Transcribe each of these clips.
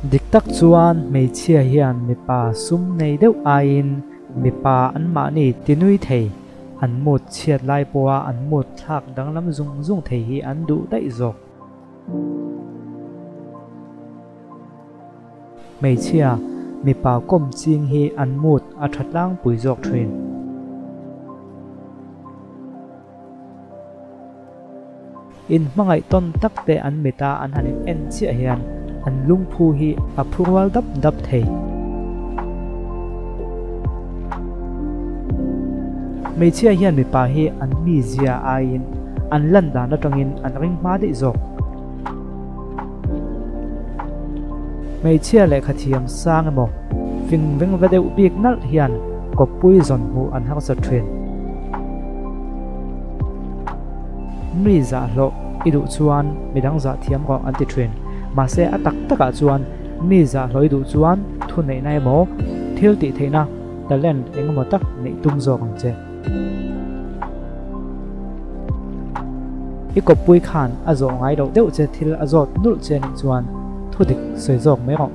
dik tak chuan hmeichhia hian mipa sum nei deuh aiin mipa an mah ni tinui thei an mut chiat lai pawha an mut thlak danglam zung thei hi an duh daih zawk hmeichhia mipa kom ching hi an mut a thatlang pui zawk thin in hmangai ton takte an mita an hanin en chia hian an lungphu hi a phurwal dap thei hmeichhia hian mipa hi an mi zia aiin an lan dan atangin an ring hma dei zawk hmeichhia leh khathiam sang emaw veng vedeuh bik nalh hian kopui zon hu an hak sa thin mi za hlo idu chuan midang za thiam ko an ti thin mase atak taka chuan mi za hloi du chuan thu nei nai mo thil ti theina talent engemaw tak nei tum zawk ang che ikopui khan a zo ngai do deuh che thil a zot nul che ni chuan thudik soi zawk mai ro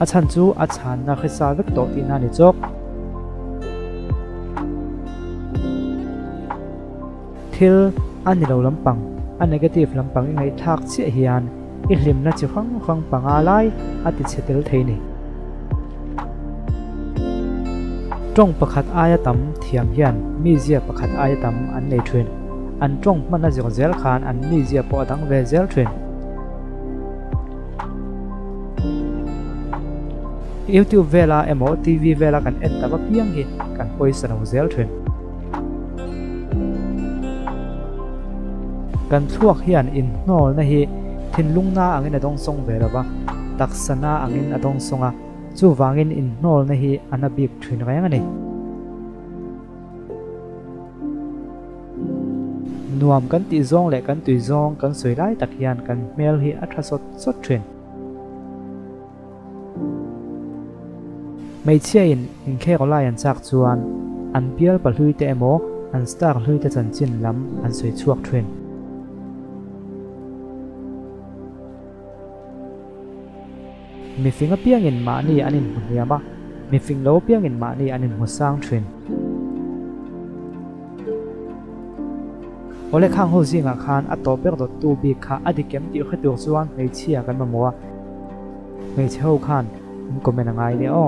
a chan chu a chan na khisa vek to ti na ni chok thil ani lo lampang a negative lampang ngai thak che hian i hlim na chi khang panga lai ati chetel theini trong pakhat aya tam thiam hian mi zia pakhat aya tam an nei thrin an trong mana zir zel khan an mi zia po dang ve zel thrin YouTube vela emo TV vela kan en taba piang hi kan poisa no zel thrin kan thuak hian in hnol na hi thinlungna angin adong song velawa taksana angin adong songa chu wangin in hnol na hi anabik thrin rang ani nuam kan ti zong le kan tui zong kan soi lai tak hian kan mel hi athasot sot thrin hmeichhia in khe ko lai an chak chuan an pial palhui te emo an star hlui te chan chin lam an soi chuak thrin mi finga piang in ma ni anin huniama mi fing lo piang in ma ni anin husang thrin ole khang ho zinga khan a to ber do tu bi kha adikem ti khatur chuan hmeichhia kan mamowa hmeichhe ho khan comment angai ni o